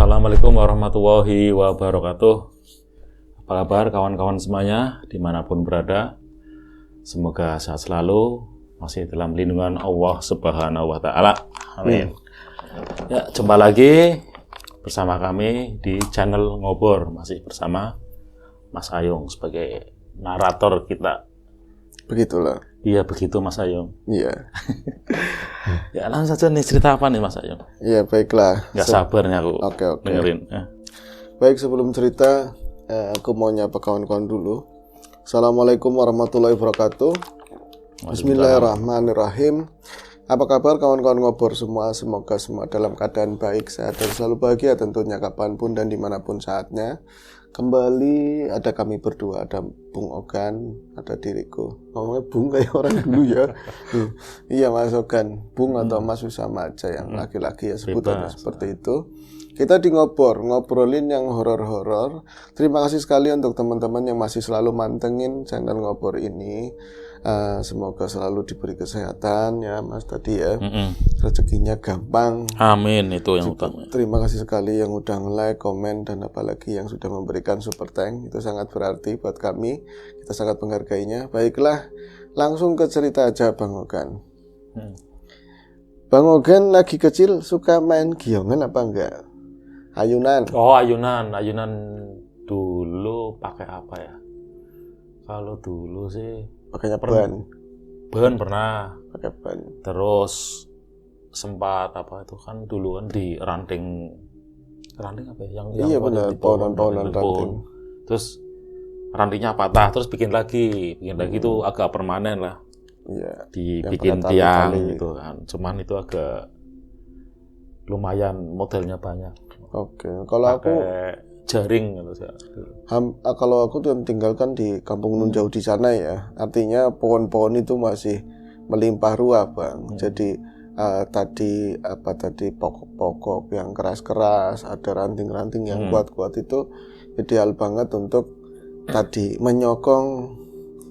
Assalamualaikum warahmatullahi wabarakatuh. Apa kabar kawan-kawan semuanya dimanapun berada? Semoga sehat selalu, masih dalam lindungan Allah Subhanahu wa Ta'ala. Amin. Ya, jumpa lagi bersama kami di channel Ngobor, masih bersama Mas Ayung sebagai narator kita. Begitulah. Iya, begitu Mas Ayung. Iya. Ya, langsung saja nih, cerita apa nih Mas Ayung? Iya, baiklah. Nggak sabarnya aku Oke. dengerin. Ya. Baik, sebelum cerita, aku mau nyapa kawan-kawan dulu. Assalamualaikum warahmatullahi wabarakatuh. Bismillahirrahmanirrahim. Apa kabar kawan-kawan Ngobor semua? Semoga semua dalam keadaan baik, sehat, dan selalu bahagia tentunya kapanpun dan dimanapun saatnya. Kembali ada kami berdua, ada Bung Ogan, ada diriku. Ngomongnya Bung kayak orang dulu ya. Iya Mas Ogan, Bung atau Mas Usama aja yang laki-laki ya sebutannya seperti itu. Kita di Ngobor, ngobrolin yang horor-horor. Terima kasih sekali untuk teman-teman yang masih selalu mantengin channel Ngobor ini. Semoga selalu diberi kesehatan ya Mas tadi ya. Rezekinya gampang. Amin, itu yang utama. Terima kasih sekali yang udah nge-like, komen, dan apalagi yang sudah memberikan super thank. Itu sangat berarti buat kami. Kita sangat menghargainya. Baiklah, langsung ke cerita aja Bang Ogan. Bang Ogan lagi kecil suka main giongan apa enggak? Ayunan. Oh, ayunan dulu pakai apa ya? Kalau dulu sih Pakainya ban. Ban pernah. Pakai ban. Terus sempat apa itu kan dulu kan di ranting apa ya? Iya benar, pohon-pohonan ranting. Terus rantingnya patah, terus bikin lagi itu agak permanen lah. Iya. Dibikin tiang gitu kan. Cuman itu agak lumayan modelnya banyak. Oke, kalau aku jaring gitu ya. Kalau aku tuh tinggalkan di kampung nun jauh di sana ya. Artinya pohon-pohon itu masih melimpah ruah, Bang. Jadi tadi pokok-pokok yang keras-keras, ada ranting-ranting yang kuat-kuat itu ideal banget untuk tadi menyokong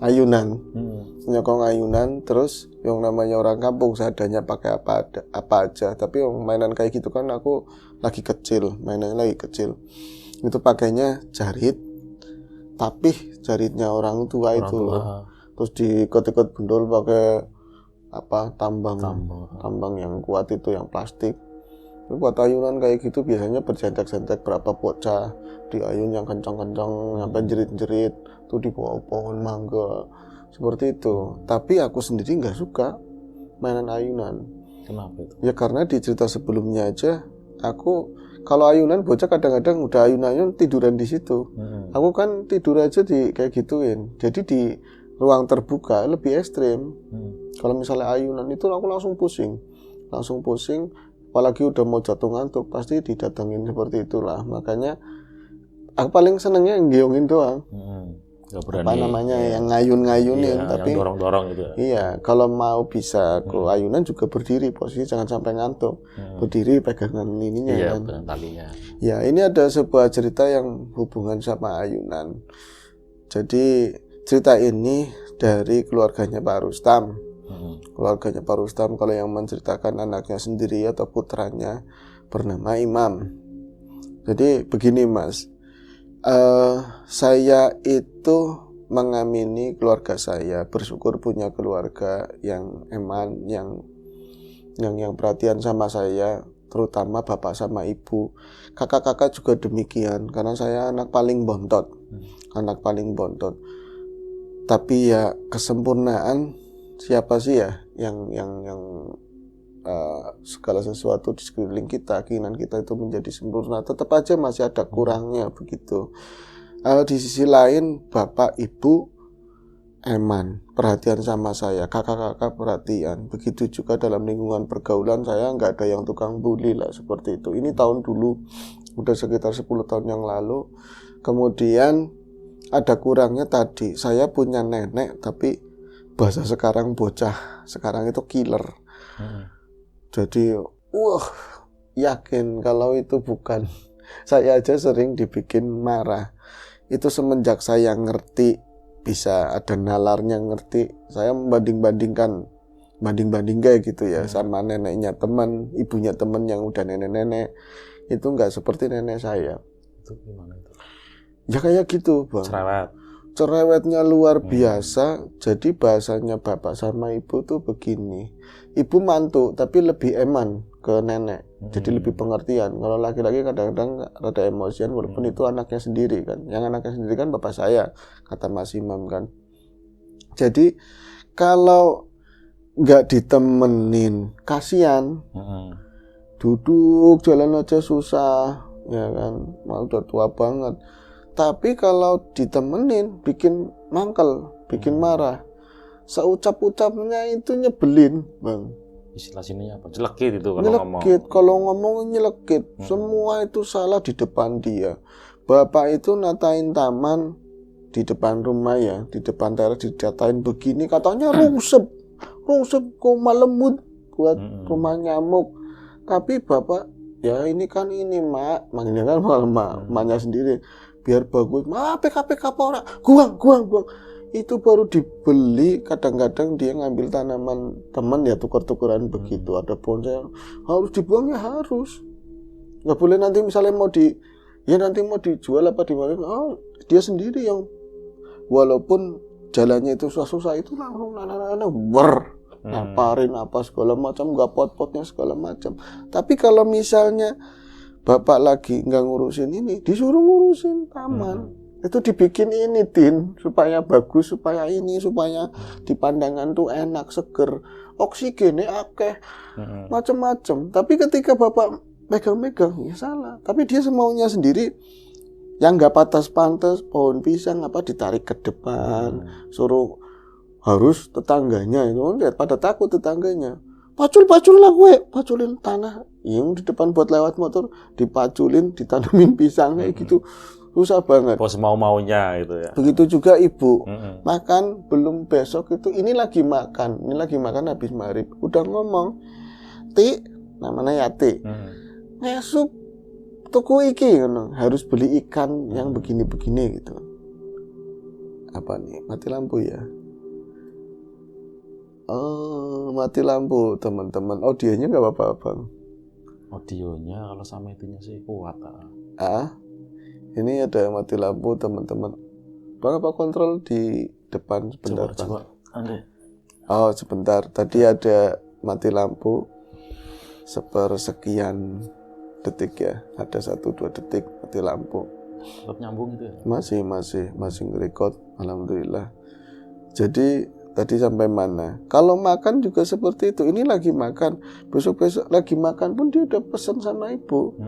ayunan. Menyokong ayunan, terus yang namanya orang kampung seadanya pakai apa aja. Tapi yang mainan kayak gitu kan aku lagi kecil, mainannya lagi kecil. Itu pakainya jarit, tapi jaritnya orang tua itu loh. Terus diikat-ikat bendol pakai tambang yang kuat itu, yang plastik. Tapi buat ayunan kayak gitu biasanya berjentek-jentek berapa bocah di ayun yang kencang-kencang sampai jerit-jerit tuh di bawah pohon mangga seperti itu. Tapi aku sendiri nggak suka mainan ayunan. Kenapa itu? Ya karena di cerita sebelumnya aja aku kalau ayunan bocah kadang-kadang udah ayun-ayun tiduran di situ. Aku kan tidur aja di kayak gituin. Jadi di ruang terbuka lebih ekstrim. Kalau misalnya ayunan itu aku langsung pusing. Apalagi udah mau jatuh ngantuk pasti didatengin seperti itulah. Makanya aku paling senengnya ngegiongin doang. Gak berani, yang ngayun-ngayunin, iya, tapi yang dorong-dorong gitu. Iya, kalau mau bisa aku ayunan juga berdiri, posisi jangan sampai ngantuk. Berdiri pegangan ininya iya, kan. pegangan talinya. Ya, ini ada sebuah cerita yang hubungan sama ayunan. Jadi cerita ini dari keluarganya Pak Rustam. Keluarganya Pak Rustam kalau yang menceritakan anaknya sendiri atau putranya bernama Imam. Jadi begini Mas. Saya itu mengamini keluarga saya, bersyukur punya keluarga yang eman, yang perhatian sama saya, terutama bapak sama ibu. Kakak-kakak juga demikian, karena saya anak paling bontot. Tapi ya kesempurnaan siapa sih ya yang segala sesuatu di sekeliling kita, keinginan kita itu menjadi sempurna, tetap aja masih ada kurangnya begitu. Di sisi lain bapak ibu eman, perhatian sama saya, kakak-kakak perhatian. Begitu juga dalam lingkungan pergaulan saya nggak ada yang tukang bully lah seperti itu. Ini tahun dulu, udah sekitar 10 tahun yang lalu. Kemudian ada kurangnya tadi, saya punya nenek tapi bahasa sekarang bocah sekarang itu killer. Jadi, yakin kalau itu bukan. Saya aja sering dibikin marah. Itu semenjak saya ngerti, bisa ada nalarnya ngerti, saya banding kayak gitu ya, sama neneknya teman, ibunya teman yang udah nenek-nenek. itu nggak seperti nenek saya. Itu gimana itu? Ya kayak gitu Bang. Cerewetnya luar biasa. Jadi bahasanya bapak sama ibu tuh begini, ibu mantu tapi lebih eman ke nenek, jadi lebih pengertian. Kalau laki-laki kadang-kadang rada emosian walaupun itu anaknya sendiri kan. Yang anaknya sendiri kan bapak saya, kata Mas Imam kan. Jadi kalau nggak ditemenin kasihan, duduk jalan aja susah ya kan, malah udah tua banget. Tapi kalau ditemenin bikin mangkel, bikin marah. Seucap-ucapnya itu nyebelin Bang. Istilah sininya apa? Nyelekit itu kalau nyelekit, ngomong. kalau ngomong nyelekit. Semua itu salah di depan dia. Bapak itu natain taman di depan rumah ya, di depan teras didatain begini, katanya rungsep koma lemut buat rumah nyamuk. Tapi bapak, ya ini kan ini mak, makanya kan maknya sendiri, biar bagus, PK orang, guang. Itu baru dibeli, kadang-kadang dia ngambil tanaman teman ya, tuker-tukeran begitu. Ada bonsai harus dibuang ya harus, nggak boleh nanti misalnya nanti mau dijual apa dimana, dia sendiri yang walaupun jalannya itu susah-susah itu langsung naparin apa segala macam, nggak pot-potnya segala macam. Tapi kalau misalnya bapak lagi nggak ngurusin ini, disuruh ngurusin taman. Itu dibikin ini supaya bagus, supaya di pandangan tuh enak, seger, oksigennya akeh, macam-macam. Tapi ketika bapak megang-megang ya salah. Tapi dia semaunya sendiri, yang nggak pantas pohon pisang apa ditarik ke depan, suruh harus tetangganya itu lihat pada takut tetangganya. Pacul lah gue, paculin tanah yang di depan buat lewat motor, dipaculin, ditanemin pisang kayak gitu. Susah banget. Bos mau-maunya itu ya. Begitu juga ibu. Makan belum besok itu ini lagi makan habis maghrib. Udah ngomong, Ti, namanya ya Ti. Ngesuk tuku iki harus beli ikan yang begini-begini gitu. Apa nih? Mati lampu ya. Mati lampu teman-teman. Audionya nggak apa-apa Bang. Audionya kalau sama itunya sih kuat. Ini ada mati lampu teman-teman. Bang apa kontrol di depan sebentar Bang? Sebentar. Tadi ada mati lampu sepersekian detik ya. Ada 1-2 detik mati lampu. Tetap nyambung itu ya? Masih nge-record. Alhamdulillah. Jadi tadi sampai mana? Kalau makan juga seperti itu. Ini lagi makan, besok lagi makan pun dia udah pesan sama ibu.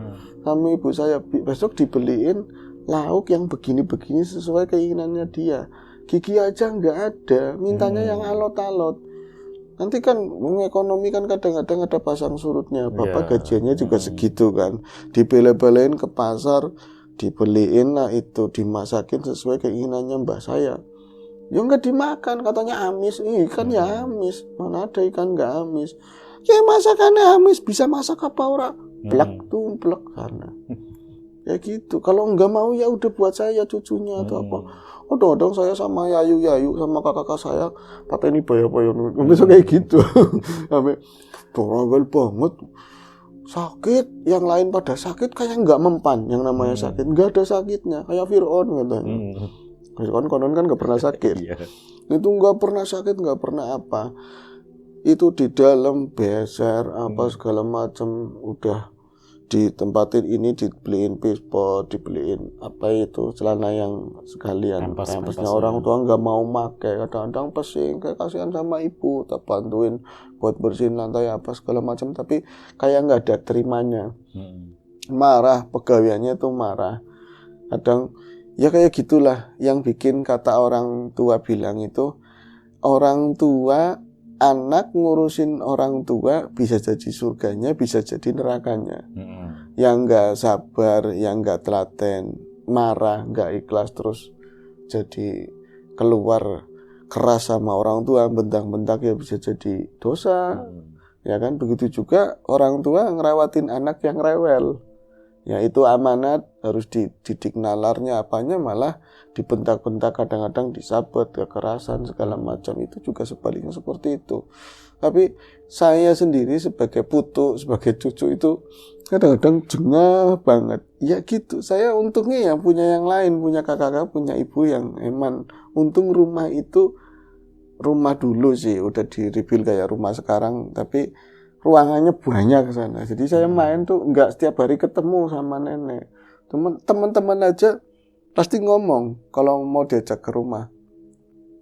Sama ibu saya, besok dibeliin lauk yang begini-begini sesuai keinginannya dia. Gigi aja nggak ada, mintanya yang alot-alot. Nanti kan ekonomi kan kadang-kadang ada pasang surutnya. Bapak gajiannya juga segitu kan. Dibele-belein ke pasar, dibeliin lah itu, dimasakin sesuai keinginannya mbak saya. Ya nggak dimakan, katanya amis. Ikan ya amis, mana ada ikan nggak amis. Ya masakannya amis, bisa masak apa orang? Plek sana. Ya gitu. Kalau nggak mau ya udah buat saya cucunya atau apa. Kadang-kadang saya sama Yayu sama kakak saya pateni bayar-bayar. Bisa kayak gitu. Sampai doronggal banget. Sakit, yang lain pada sakit kayak nggak mempan. Yang namanya sakit nggak ada sakitnya, kayak Fir'aun katanya. Konon kan nggak pernah sakit. Itu nggak pernah sakit, nggak pernah apa. Itu di dalam beser apa segala macam, udah ditempatin ini, dibeliin pispot, dibeliin apa itu celana yang sekalian. Pampasnya orang tua nggak mau pakai, kadang-kadang pesing, kayak kasihan sama ibu, tak bantuin buat bersihin lantai apa segala macam, tapi kayak nggak ada terimanya. Marah, pegawaiannya tuh marah. Kadang ya kayak gitulah yang bikin kata orang tua bilang itu, orang tua, anak ngurusin orang tua bisa jadi surganya, bisa jadi nerakanya. Yang nggak sabar, yang nggak telaten, marah, nggak ikhlas, terus jadi keluar keras sama orang tua, bentak-bentak, ya bisa jadi dosa. Ya kan, begitu juga orang tua ngerawatin anak yang rewel. Ya itu amanat, harus dididik nalarnya, apanya malah dibentak-bentak, kadang-kadang disabet, kekerasan segala macam. Itu juga sebaliknya seperti itu. Tapi saya sendiri sebagai putu, sebagai cucu itu kadang-kadang jengah banget. Ya gitu, saya untungnya ya punya yang lain, punya kakak-kakak, punya ibu yang eman. Untung rumah itu, rumah dulu sih udah di-rebuild kayak rumah sekarang, tapi ruangannya banyak ke sana. Jadi saya main tuh nggak setiap hari ketemu sama nenek. Teman-teman aja pasti ngomong kalau mau diajak ke rumah.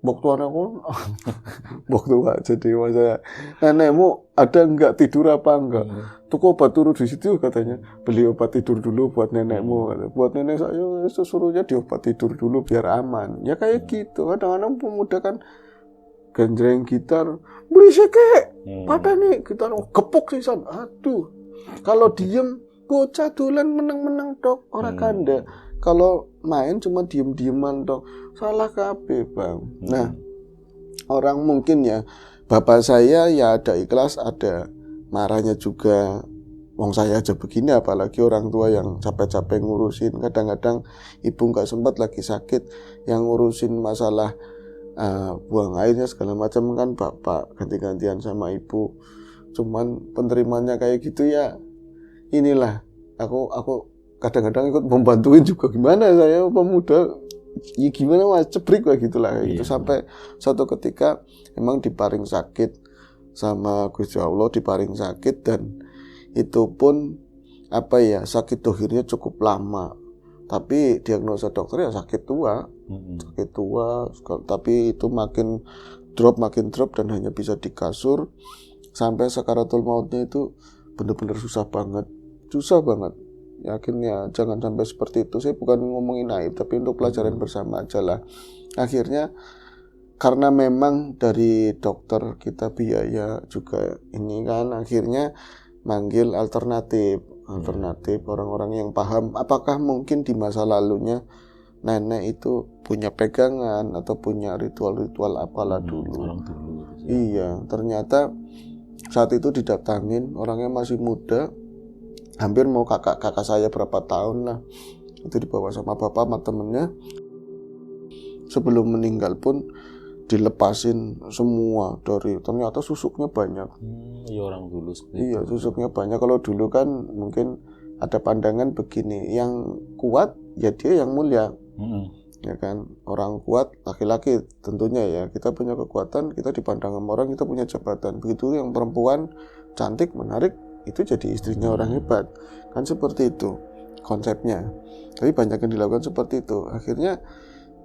Bok tuan aku, bok tua. Jadi saya, nenekmu ada nggak tidur apa enggak? Tuh obat turun di situ katanya. Beli obat tidur dulu buat nenekmu. Buat nenek saya suruhnya diobat tidur dulu biar aman. Ya kayak gitu. Kadang-kadang pemuda kan genjreng gitar, berisik kek, pada nih gitar gepuk sisan. Aduh, kalau diem bocah dolan meneng-meneng tok, ora kanda. Kalau main cuma diem-dieman tok, salah kabeh bang. Nah, orang mungkin ya, bapak saya ya ada ikhlas, ada marahnya juga. Wong saya aja begini, apalagi orang tua yang capek-capek ngurusin. Kadang-kadang ibu nggak sempat lagi sakit, yang ngurusin masalah buang airnya segala macam kan bapak, ganti-gantian sama ibu. Cuman penerimanya kayak gitu ya, inilah aku kadang-kadang ikut membantuin juga. Gimana saya pemuda ya, gimana mas, cebrik lah gitulah kayak gitu. Sampai suatu ketika emang diparing sakit sama Gusti Allah, diparing sakit, dan itu pun apa ya, sakit dohirnya cukup lama. Tapi diagnosa dokter ya sakit tua, tapi itu makin drop dan hanya bisa di kasur sampai sakaratul mautnya. Itu benar-benar susah banget. Yakinnya jangan sampai seperti itu. Saya bukan ngomongin aib, tapi untuk pelajaran bersama aja lah. Akhirnya karena memang dari dokter kita biaya juga ini kan, akhirnya manggil alternatif orang-orang yang paham. Apakah mungkin di masa lalunya nenek itu punya pegangan atau punya ritual-ritual apalah dulu. Iya, ternyata saat itu didatangin, orangnya masih muda, hampir mau kakak saya berapa tahun lah. Itu dibawa sama bapak sama temennya. Sebelum meninggal pun dilepasin semua dari, ternyata susuknya banyak. Iya orang dulu iya itu. Susuknya banyak. Kalau dulu kan mungkin ada pandangan begini, yang kuat ya dia yang mulia. Ya kan, orang kuat laki-laki tentunya ya, kita punya kekuatan, kita dipandang sama orang, kita punya jabatan. Begitu yang perempuan cantik menarik, itu jadi istrinya orang hebat kan, seperti itu konsepnya. Tapi banyak yang dilakukan seperti itu. Akhirnya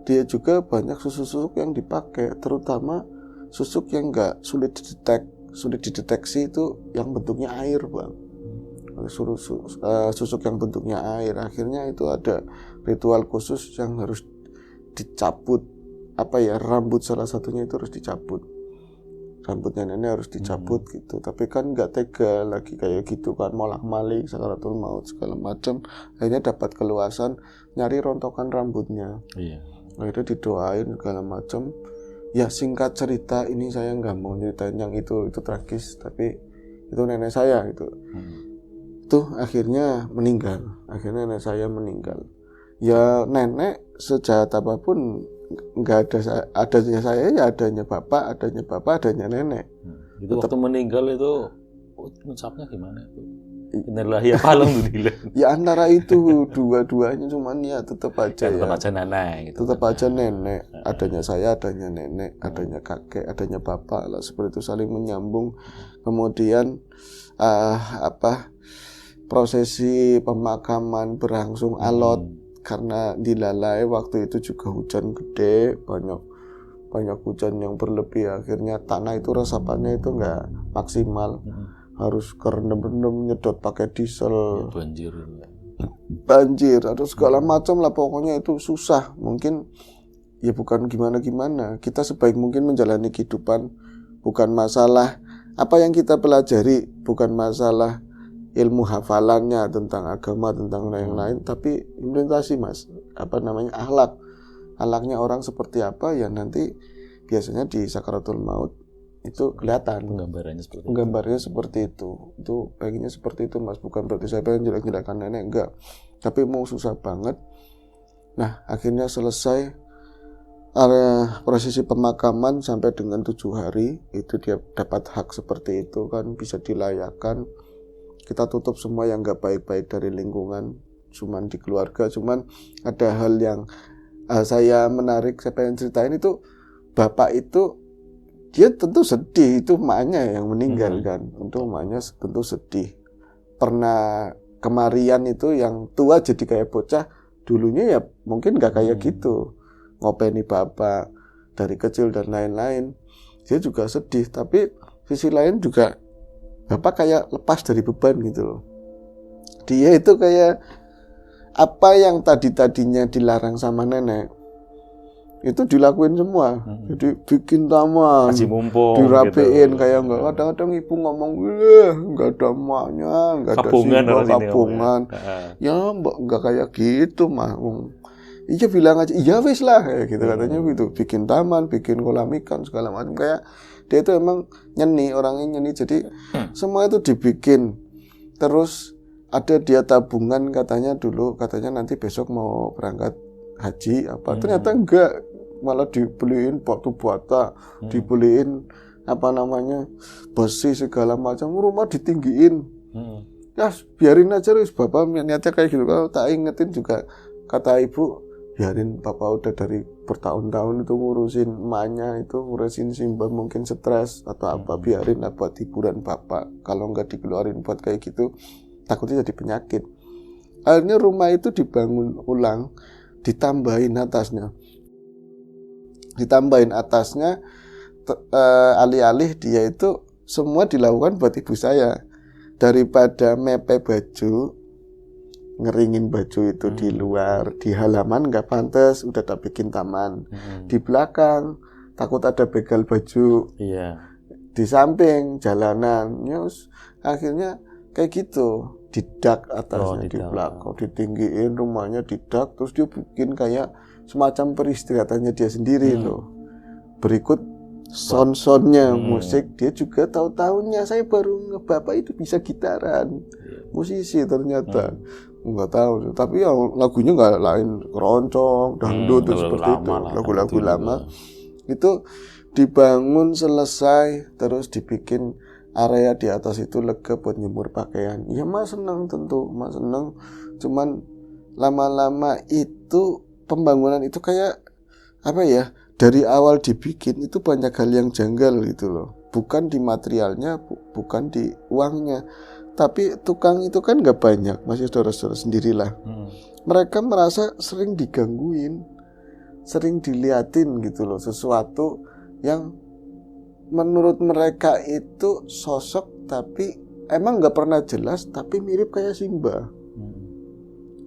dia juga banyak susuk-susuk yang dipakai, terutama susuk yang nggak sulit dideteksi itu yang bentuknya air bang. Susuk yang bentuknya air, akhirnya itu ada ritual khusus yang harus dicabut. Rambut salah satunya itu harus dicabut, rambutnya nenek harus dicabut gitu. Tapi kan nggak tega lagi kayak gitu kan, molak-malik sakaratul maut segala macam. Akhirnya dapat keluasan nyari rontokan rambutnya. Akhirnya didoain segala macam. Ya singkat cerita, ini saya nggak mau ceritain yang itu tragis, tapi itu nenek saya itu. Tuh akhirnya meninggal. Akhirnya nenek saya meninggal. Ya nenek sejahat apapun nggak adanya saya, ya adanya bapak, adanya nenek. Itu tetap, waktu meninggal itu ucapnya gimana itu? Innalillahi wa alhamdulillah. Ya antara itu dua-duanya, cuman ya tetap aja nenek gitu. Tetap aja nenek. Adanya saya, adanya nenek, adanya kakek, adanya bapak lah, seperti itu saling menyambung. Kemudian prosesi pemakaman berlangsung alot karena dilalai. Waktu itu juga hujan gede, banyak hujan yang berlebih. Akhirnya tanah itu resapannya itu nggak maksimal. Harus kerendam-rendam, nyedot pakai diesel. Banjir atau segala macam lah, pokoknya itu susah. Mungkin ya bukan gimana-gimana. Kita sebaik mungkin menjalani kehidupan, bukan masalah apa yang kita pelajari, bukan masalah ilmu hafalannya tentang agama, tentang lain-lain, tapi implementasi mas, akhlaknya orang seperti apa ya nanti biasanya di sakaratul maut itu kelihatan. Penggambarannya seperti itu. Itu pengennya seperti itu, Mas. Bukan berarti saya pengen jelek-jelekan nenek, enggak. Tapi mau susah banget. Nah, akhirnya selesai area prosesi pemakaman sampai dengan 7 hari. Itu dia dapat hak seperti itu kan, bisa dilayakan. Kita tutup semua yang enggak baik-baik dari lingkungan, cuman di keluarga. Cuman ada hal yang saya menarik, saya pengen ceritain itu. Bapak itu dia tentu sedih, itu emaknya yang meninggal kan. Untuk emaknya tentu sedih. Pernah kemarian itu yang tua jadi kayak bocah, dulunya ya mungkin gak kayak gitu. Ngopeni bapak dari kecil dan lain-lain. Dia juga sedih, tapi sisi lain juga bapak kayak lepas dari beban gitu loh. Dia itu kayak apa yang tadinya dilarang sama nenek, itu dilakuin semua. Jadi bikin taman, dirapiin gitu. Kayak enggak, kadang-kadang ibu ngomong, enggak ada emaknya, enggak ada simbol kabungan. Ya enggak kayak gitu mah. Iya bilang aja, iya wis lah kayak gitu katanya gitu. Bikin taman, bikin kolam ikan segala macam. Kayak dia itu emang nyeni, orangnya nyeni. Jadi semua itu dibikin. Terus ada dia tabungan katanya dulu, katanya nanti besok mau berangkat haji apa. Ternyata enggak, malah dibeliin batu bata, dibeliin besi segala macam, rumah ditinggiin. Ya biarin aja wis, bapak niatnya kayak gitu. Kalau tak ingetin juga, kata ibu, biarin bapak udah dari bertahun-tahun itu ngurusin emaknya, itu ngurusin Simba, mungkin stres atau apa, biarin lah buat hiburan bapak. Kalau nggak dikeluarin buat kayak gitu, takutnya jadi penyakit. Akhirnya rumah itu dibangun ulang, ditambahin atasnya, alih-alih dia itu semua dilakukan buat ibu saya. Daripada mepe baju, ngeringin baju itu di luar, di halaman nggak pantas, udah tak bikin taman. Di belakang takut ada begal baju, di samping jalanan. Yus, akhirnya kayak gitu, didak atasnya, di belakang ditinggiin rumahnya, didak. Terus dia bikin kayak semacam peristirahatannya dia sendiri loh. Berikut sound-soundnya musik, dia juga tahu-tahunya saya baru bapak itu bisa gitaran, musisi ternyata. Nggak tahu, tapi ya lagunya nggak lain, keroncong, dangdut, seperti itu, lagu-lagu lama. Itu dibangun selesai, terus dibikin area di atas itu lega buat nyemur pakaian. Ya Mas senang, tentu Mas senang. Cuman lama-lama itu pembangunan itu kayak apa ya, dari awal dibikin itu banyak hal yang janggal gitu loh. Bukan di materialnya, bukan di uangnya, tapi tukang itu kan gak banyak, masih saudara-saudara sendirilah. Mereka merasa sering digangguin, sering diliatin gitu loh, sesuatu yang menurut mereka itu sosok tapi emang gak pernah jelas, tapi mirip kayak Simba.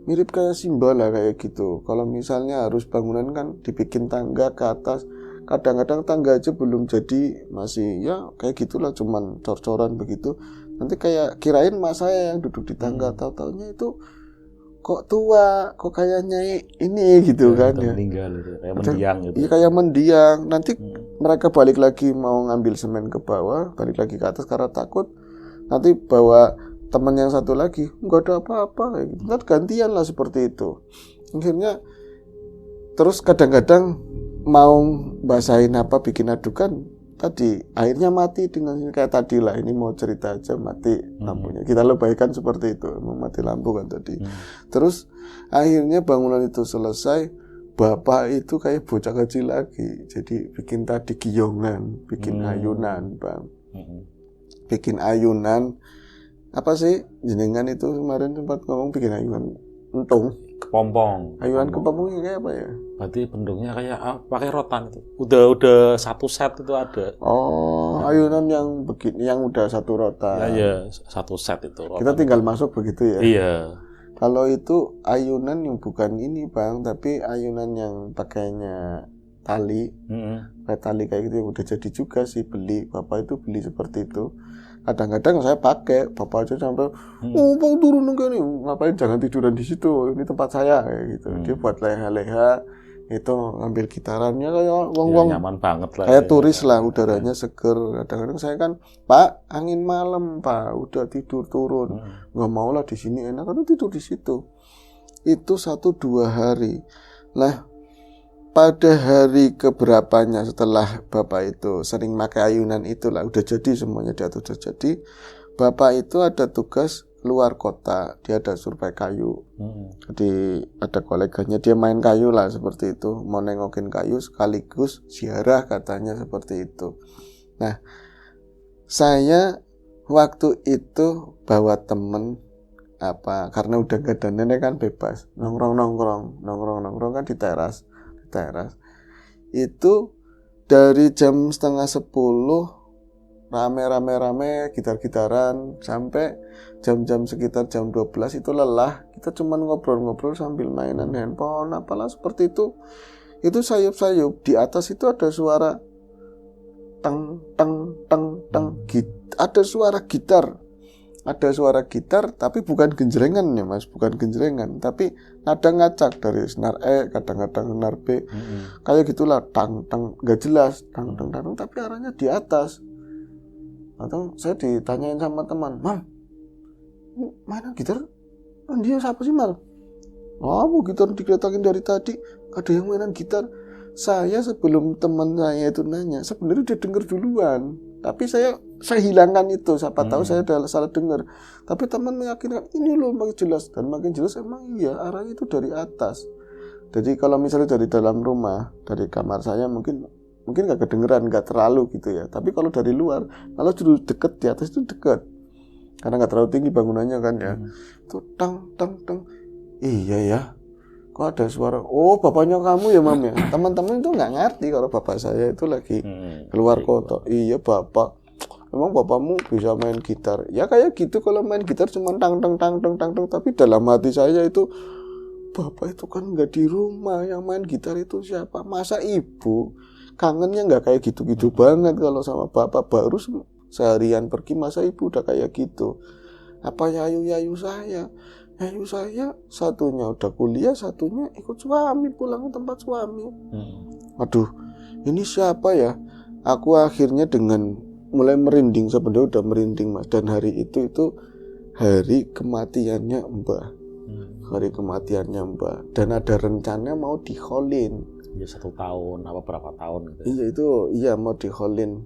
Mirip kayak Simba lah kayak gitu. Kalau misalnya harus bangunan kan dibikin tangga ke atas, kadang-kadang tangga aja belum jadi, masih ya kayak gitulah, cuman cor-coran begitu. Nanti kayak kirain mas saya yang duduk di tangga, tahu-taunya itu kok tua, kok kayaknya ini gitu ya, kan ya. Meninggal gitu, kayak mendiang gitu. Iya kayak mendiang. Nanti mereka balik lagi mau ngambil semen ke bawah, balik lagi ke atas karena takut. Nanti bawa teman yang satu lagi, nggak ada apa-apa kayak gitu. Nanti gantian lah seperti itu. Akhirnya terus kadang-kadang mau basahin apa, bikin adukan, tadi airnya mati dengan kayak tadi lah. Ini mau cerita aja mati lampunya. Kita lebihkan seperti itu, emang mati lampu kan tadi. Terus akhirnya bangunan itu selesai, bapak itu kayak bocah kecil lagi. Jadi bikin tadi giyongan, bikin ayunan, Bang. Bikin ayunan. Apa sih jenengan itu kemarin sempat ngomong bikin ayunan entung, kepompong. Ayunan kepompongnya kayak apa ya? Berarti bentuknya kayak pakai rotan itu. Udah satu set itu ada. Oh, ayunan yang begini, yang udah satu rotan. Iya, satu set itu. Rotan. Kita tinggal masuk begitu ya. Iya. Kalau itu ayunan yang bukan ini Bang, tapi ayunan yang pakainya tali, kayak tali kayak gitu yang udah jadi juga sih, beli. Bapak itu beli seperti itu. Kadang-kadang saya pakai, bapak aja sampai, Bang turun enggak nih, ngapain, jangan tiduran di situ, ini tempat saya kayak gitu. Dia buat leha-leha, itu ngambil gitarannya kayak Ya, wong-wong nyaman banget lah. kayak ya. turis lah, udaranya seger. Kadang-kadang saya kan, Pak, angin malam, Pak, udah tidur turun, nggak mau lah di sini enak, kan tidur di situ. Itu 1-2 hari. Lah, pada hari keberapanya setelah Bapak itu sering pakai ayunan itulah, udah jadi semuanya, dia udah jadi. Bapak itu ada tugas luar kota, dia ada survei kayu. Jadi ada koleganya, dia main kayu lah seperti itu, mau nengokin kayu sekaligus ziarah katanya seperti itu. Nah, saya waktu itu bawa temen karena udah gak ada nenek kan bebas nongkrong kan di teras. Itu dari jam 9:30 rame gitar-gitaran sampai jam-jam sekitar jam 12 itu lelah. Kita cuman ngobrol-ngobrol sambil mainan handphone apalah seperti itu. Itu sayup-sayup di atas itu ada suara teng teng teng teng, ada suara gitar. Ada suara gitar tapi bukan genjrengan ya Mas, bukan genjrengan, tapi nada ngacak dari senar E, kadang-kadang senar B. Kayak gitulah, tang tang, enggak jelas, tang tang tang, tapi arahnya di atas. Atau saya ditanyain sama teman, "Mam, mainan gitar? Dia siapa sih, Mal?" "Oh, gitar digeletakin dari tadi, ada yang mainan gitar." Saya sebelum teman saya itu nanya, sebenarnya udah denger duluan. Tapi saya hilangkan itu, siapa tahu saya udah salah dengar. Tapi teman meyakinkan, ini loh makin jelas. Dan makin jelas emang iya, arahnya itu dari atas. Jadi kalau misalnya dari dalam rumah, dari kamar saya mungkin gak kedengeran, gak terlalu gitu ya. Tapi kalau dari luar, kalau dulu deket, di atas itu deket. Karena gak terlalu tinggi bangunannya kan ya. Itu tang tang tang. Iya ya, kok ada suara, oh bapaknya kamu ya Mam ya. Teman-teman itu gak ngerti kalau bapak saya itu lagi keluar kota. Iya bapak, memang bapakmu bisa main gitar. Ya kayak gitu, kalau main gitar cuma tang tang tang tang tang tang. Tapi dalam hati saya itu, bapak itu kan gak di rumah, yang main gitar itu siapa? Masa ibu kangennya gak kayak gitu-gitu banget kalau sama bapak, baru seharian pergi, masa ibu udah kayak gitu. Apa yayu saya? Yayu saya satunya udah kuliah, satunya ikut suami pulang ke tempat suami. Aduh, ini siapa ya? Aku akhirnya dengan mulai merinding, sebenarnya udah merinding Mas. Dan hari itu hari kematiannya Mbah. Hari kematiannya Mbah. Dan ada rencana mau diholin. Ya 1 tahun, apa berapa tahun gitu. Iya itu, iya mau diholin.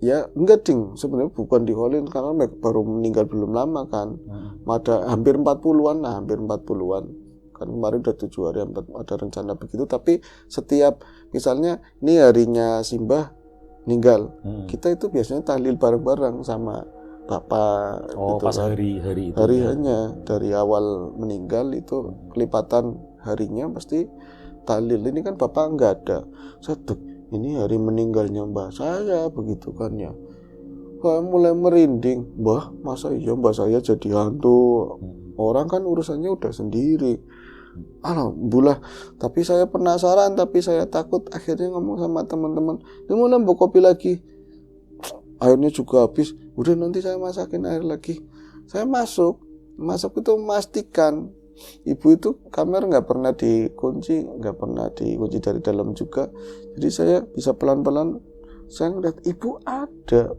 Ya enggak ding, sebenarnya bukan diholin karena baru meninggal belum lama kan. Ada hampir 40-an lah, hampir 40-an. Kan kemarin udah 7 hari ada rencana begitu. Tapi setiap misalnya ini harinya Simbah meninggal, kita itu biasanya tahlil bareng-bareng sama bapak. Oh gitu pas kan. hari itu. Harinya dari awal meninggal itu kelipatan harinya pasti tahlil. Ini kan bapak enggak ada. Ini hari meninggalnya mbah saya begitu kan ya. Wah, mulai merinding. Mbah, masa iya mbah saya jadi hantu? Orang kan urusannya udah sendiri. Alhamdulillah. Tapi saya penasaran, tapi saya takut. Akhirnya ngomong sama teman-teman, "Ini mau nambah kopi lagi?" Airnya juga habis. Udah nanti saya masakin air lagi. Saya masuk itu memastikan ibu itu kamar nggak pernah dikunci dari dalam juga. Jadi saya bisa pelan-pelan, saya ngeliat ibu ada.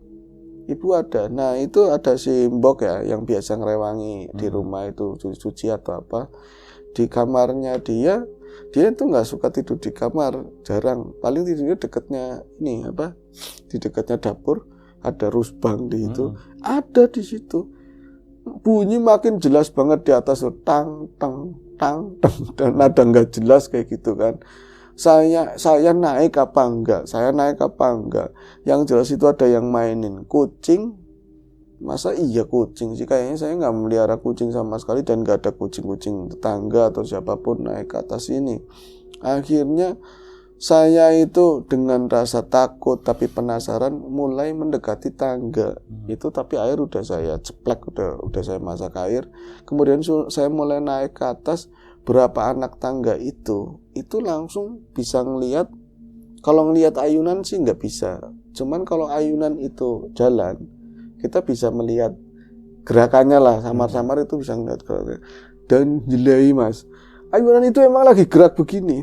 Nah itu ada si Mbok ya, yang biasa ngerewangi di rumah itu, cuci atau apa. Di kamarnya dia itu nggak suka tidur di kamar, jarang. Paling tidurnya dekatnya di dekatnya dapur, ada rusbang di itu, ada di situ. Bunyi makin jelas banget di atas tuh, tang tang tang tang, dan nada nggak jelas kayak gitu kan. Saya naik apa enggak? Yang jelas itu ada yang mainin kucing. Masa iya kucing sih? Kayaknya saya nggak melihara kucing sama sekali, dan nggak ada kucing-kucing tetangga atau siapapun naik ke atas ini. Akhirnya saya itu dengan rasa takut tapi penasaran mulai mendekati tangga itu, tapi air udah saya ceplek, udah saya masak air. Kemudian saya mulai naik ke atas. Berapa anak tangga itu langsung bisa ngelihat. Kalau ngelihat ayunan sih nggak bisa, cuman kalau ayunan itu jalan, kita bisa melihat gerakannya lah, samar-samar itu bisa ngelihat gerakannya. Dan jelai Mas, ayunan itu emang lagi gerak begini.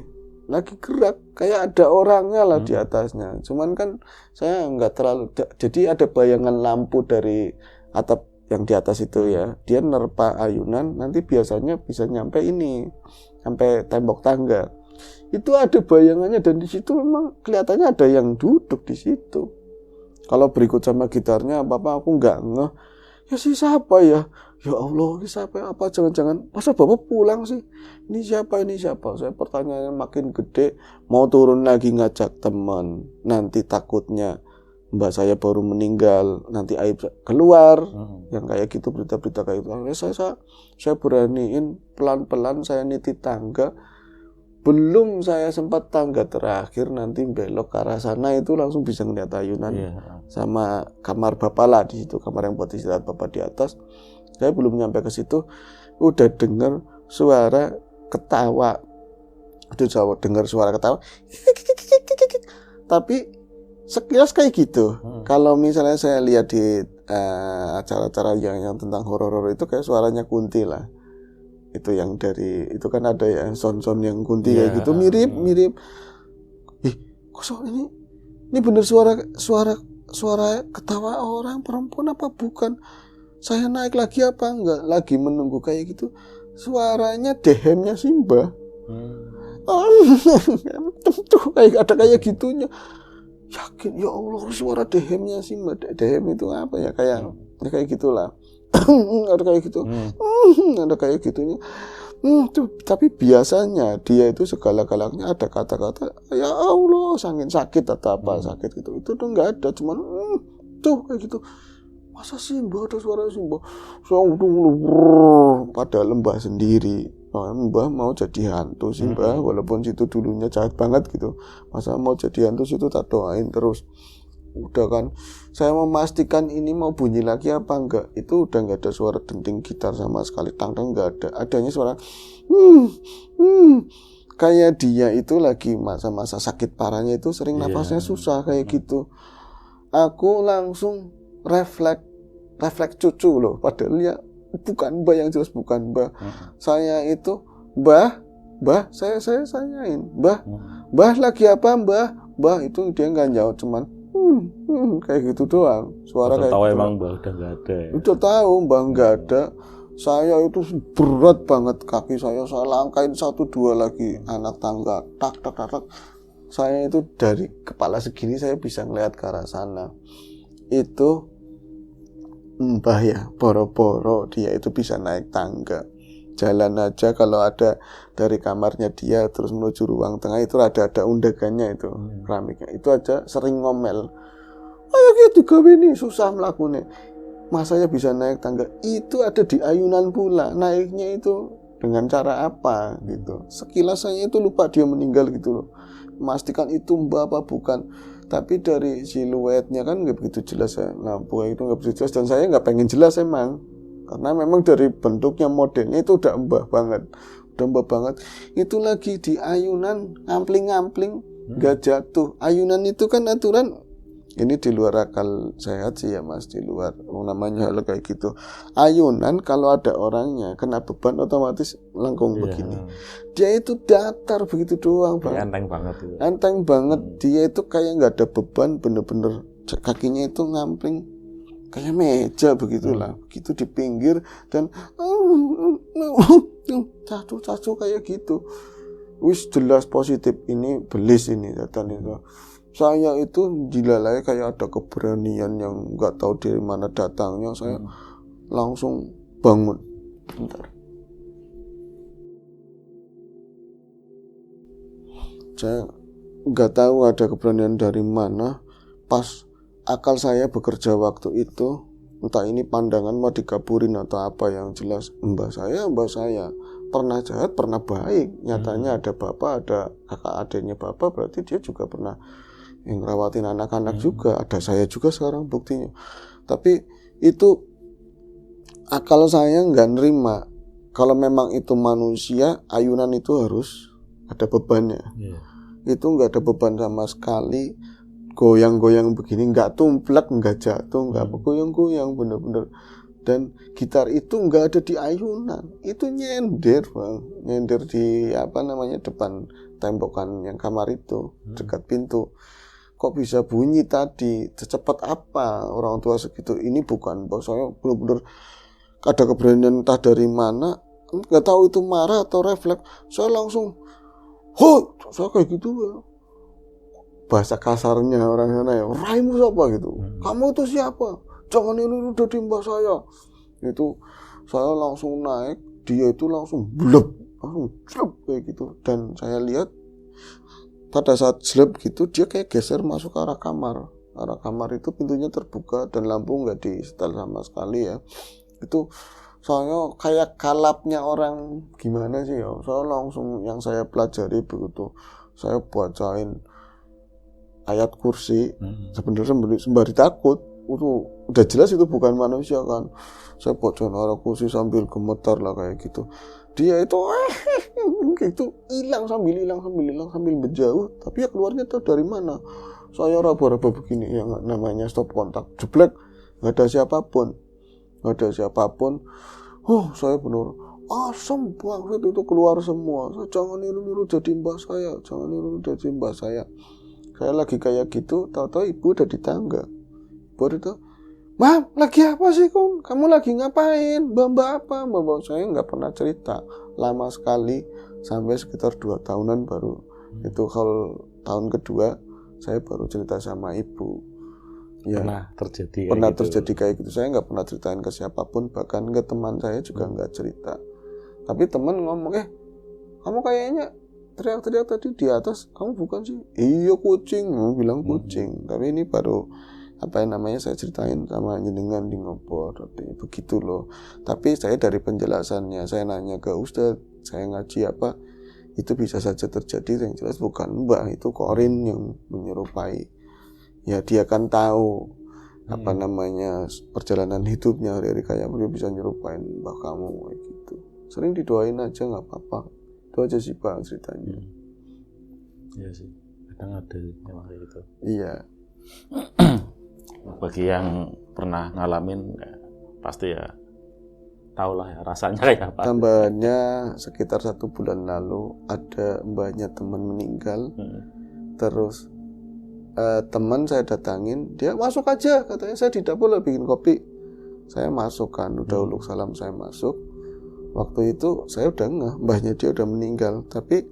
lagi gerak, kayak ada orangnya lah di atasnya. Cuman kan saya nggak terlalu, jadi ada bayangan lampu dari atap yang di atas itu ya, dia nerpa ayunan, nanti biasanya bisa nyampe ini, sampai tembok tangga. Itu ada bayangannya, dan di situ memang kelihatannya ada yang duduk di situ. Kalau berikut sama gitarnya apa aku nggak ngeh. Ya sih siapa ya? Ya Allah, ini siapa? Apa jangan-jangan masa Bapak pulang sih? Ini siapa? Ini siapa? Saya pertanyaannya makin gede, mau turun lagi ngajak teman. Nanti takutnya mbak saya baru meninggal, nanti aib keluar. Yang kayak gitu, berita-berita kayak gitu. Saya beraniin pelan-pelan, saya niti tangga. Belum saya sempat tangga terakhir, nanti belok ke arah sana itu langsung bisa ngeliat ayunan sama kamar bapak lah di situ, kamar yang buat istirahat bapak di atas. Saya belum nyampe ke situ, udah dengar suara ketawa. Dengar suara ketawa. Tapi sekilas kayak gitu. Kalau misalnya saya lihat di acara-acara yang tentang horor itu kayak suaranya Kunti lah. Itu yang dari itu kan ada ya sound yang Kunti kayak gitu, mirip. Kok ini bener suara ketawa orang perempuan apa bukan? Saya naik lagi apa enggak? Lagi menunggu kayak gitu. Suaranya dehemnya Simba. Tuh kayak ada kayak gitunya. Yakin ya Allah, suara dehemnya Simba. Dehem itu apa ya? Kayak gitulah. Ada kayak gitu. Ada kayak gitunya. Tapi biasanya dia itu segala-galanya ada kata-kata ya Allah, sakit atau apa sakit gitu. Itu tuh nggak ada, cuman tuh kayak gitu. Masa Simba, ada suara Simba? Pada lembah sendiri. Mbah mau jadi hantu Simba, walaupun situ dulunya jahat banget gitu. Masa mau jadi hantu situ tak doain terus. Udah kan, saya memastikan ini mau bunyi lagi apa enggak. Itu udah nggak ada suara denting gitar sama sekali, tang-tang nggak ada. Adanya suara kayak dia itu lagi masa-masa sakit parahnya itu sering nafasnya susah kayak gitu. Aku langsung refleks cucu loh, padahal ya bukan mbah, yang jelas bukan mbah. Saya itu mbah saya sanyain mbah lagi apa mbah itu dia nggak jawab, cuman kayak gitu doang. Suara kayak tahu gitu. Emang mbah udah nggak ada ya? Udah tahu mbah nggak ada. Saya itu berat banget, kaki saya langkain 1-2 lagi anak tangga, tak. Saya itu dari kepala segini saya bisa ngeliat ke arah sana. Itu mbah ya, boro-boro dia itu bisa naik tangga. Jalan aja kalau ada dari kamarnya dia terus menuju ruang tengah itu ada undagannya itu, keramiknya. Itu aja sering ngomel. Ayo gitu gawe ini susah melakukannya. Masanya bisa naik tangga. Itu ada di ayunan pula. Naiknya itu dengan cara apa gitu. Sekilas saya itu lupa dia meninggal gitu loh. Memastikan itu mbah apa bukan. Tapi dari siluetnya kan nggak begitu jelas ya. Lampu itu nggak begitu jelas dan saya nggak pengen jelas emang. Karena memang dari bentuknya modelnya itu udah mbah banget. Itu lagi di ayunan ngampling-ngampling nggak jatuh. Ayunan itu kan aturan. Ini di luar akal sehat sih ya mas, di luar namanya hal kayak gitu. Ayunan kalau ada orangnya kena beban otomatis lengkung begini. Dia itu datar begitu doang bang. Enteng banget itu. Enteng banget. Dia itu kayak nggak ada beban, bener-bener kakinya itu ngampling kayak meja begitulah. Begitu di pinggir dan cacu kayak gitu. Wis jelas positif ini belis ini datang itu. Saya itu dilalai kayak ada keberanian yang nggak tahu dari mana datangnya. Saya langsung bangun. Bentar. Saya nggak tahu ada keberanian dari mana. Pas akal saya bekerja waktu itu, entah ini pandangan mau dikaburin atau apa, yang jelas mbah saya pernah jahat, pernah baik. Nyatanya ada bapak, ada kakak adiknya bapak, berarti dia juga pernah yang ngerawatin anak-anak juga. Ada saya juga sekarang buktinya. Tapi itu akal saya nggak nerima. Kalau memang itu manusia, ayunan itu harus ada bebannya. Itu nggak ada beban sama sekali. Goyang-goyang begini, nggak tumplek, nggak jatuh, nggak goyang-goyang, bener-bener. Dan gitar itu nggak ada di ayunan. Itu nyender bang, nyender di depan tembokan yang kamar itu dekat pintu. Kok bisa bunyi tadi? Secepat apa orang tua segitu? Ini bukan, saya benar-benar ada keberanian entah dari mana, nggak tahu itu marah atau refleks. Saya langsung, saya kayak gitu ya. Bahasa kasarnya orang sana ya, raimu siapa gitu? Kamu itu siapa? Jangan ini udah mbah saya. Itu saya langsung naik, dia itu langsung bleb kayak gitu. Dan saya lihat pada saat slep gitu dia kayak geser masuk ke arah kamar. Arah kamar itu pintunya terbuka dan lampu nggak di setel sama sekali ya. Itu saya kayak kalapnya orang gimana sih ya. Saya langsung yang saya pelajari begitu. Saya bacain ayat kursi. Sebenarnya sembari takut. Itu udah jelas itu bukan manusia kan. Saya bacain ayat kursi sambil gemetar lah kayak gitu. Dia itu gitu hilang sambil menjauh, tapi ya keluarnya tahu dari mana. Saya raba-raba begini yang namanya stop kontak, jeblek, nggak ada siapapun. Saya benar asam banget itu keluar semua. Jangan niru jadi mbah saya, Saya lagi kayak gitu, tahu-tahu ibu udah di tangga. Ibu itu, Mam, lagi apa sih Kun? Kamu lagi ngapain? Mbak apa? Mbak saya nggak pernah cerita. Lama sekali, sampai sekitar 2 tahunan baru. Itu kalau tahun kedua, saya baru cerita sama ibu. Ya, pernah terjadi kayak gitu. Saya nggak pernah ceritain ke siapapun, bahkan ke teman saya juga nggak cerita. Tapi teman ngomong, kamu kayaknya teriak-teriak tadi di atas, kamu bukan sih? Iya kucing, bilang kucing. Tapi ini baru saya ceritain sama jenengan di ngobor, begitu loh. Tapi saya dari penjelasannya, saya nanya ke Ustadz, saya ngaji apa, itu bisa saja terjadi. Yang jelas bukan mbah, itu korin yang menyerupai. Ya dia kan tahu perjalanan hidupnya hari-hari kayak dia bisa nyerupain mbah kamu kayak gitu. Sering didoain aja nggak apa-apa. Itu aja sih Pak ceritanya. Iya sih, kadang ada memang kayak gitu. Iya. Bagi yang pernah ngalamin pasti ya tahulah ya rasanya kayak apa. Tambahannya sekitar 1 bulan lalu ada mbahnya teman meninggal. Terus teman saya datangin, dia masuk aja katanya, saya di dapur bikin kopi. Saya masuk kan, udah uluk salam saya masuk. Waktu itu saya udah ngeh mbahnya dia udah meninggal, tapi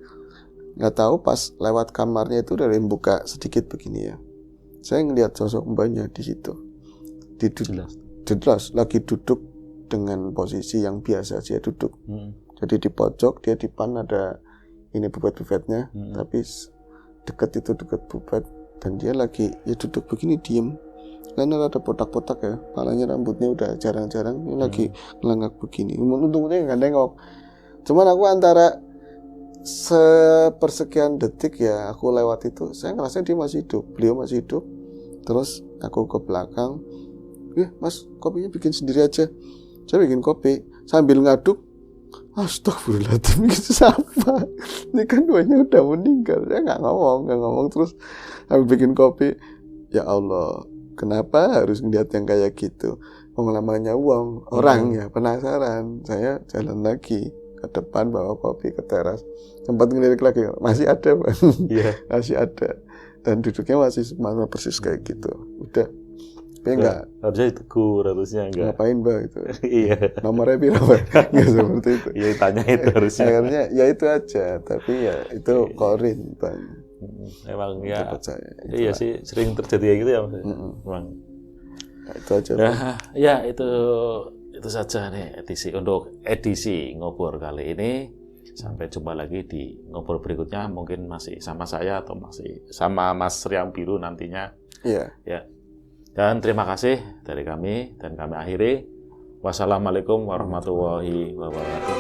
nggak tahu pas lewat kamarnya itu dari buka sedikit begini ya. Saya ngelihat sosok mbahnya di situ. Jelas lagi duduk dengan posisi yang biasa dia duduk. Jadi di pojok, dia di depan ada ini bufet-bufetnya, tapi dekat bufet dan dia lagi ya duduk begini diem. Karena ada potak-potak ya, kepalanya rambutnya udah jarang-jarang, ini lagi ngelangak begini. Untungnya nggak nengok. Cuman aku antara sepersekian detik ya aku lewat itu, saya ngerasa dia masih hidup, beliau masih hidup. Terus aku ke belakang, Mas kopinya bikin sendiri aja. Saya bikin kopi sambil ngaduk, astagfirullahaladzim, itu siapa? Ini kan duanya udah meninggal. Saya nggak ngomong terus sambil bikin kopi. Ya Allah, kenapa harus ngeliat yang kayak gitu? Namanya uang orang ya penasaran. Saya jalan lagi ke depan bawa kopi ke teras, sempat ngelirik lagi, masih ada Bang. Masih ada dan duduknya masih sama persis kayak gitu. Udah tapi enggak harusnya ditegur, harusnya enggak ngapain Mbak itu. Iya, nomornya berapa? Enggak seperti itu. Iya, tanya itu harusnya. Akhirnya ya itu aja, tapi ya itu korin Bang. Emang ya iya sih sering terjadi kayak gitu ya Mas. Memang ya, itu aja ya itu saja nih edisi Ngobor kali ini. Sampai jumpa lagi di Ngobor berikutnya, mungkin masih sama saya atau masih sama Mas Riam Biru nantinya. Iya. Ya. Dan terima kasih dari kami dan kami akhiri. Wassalamualaikum warahmatullahi wabarakatuh.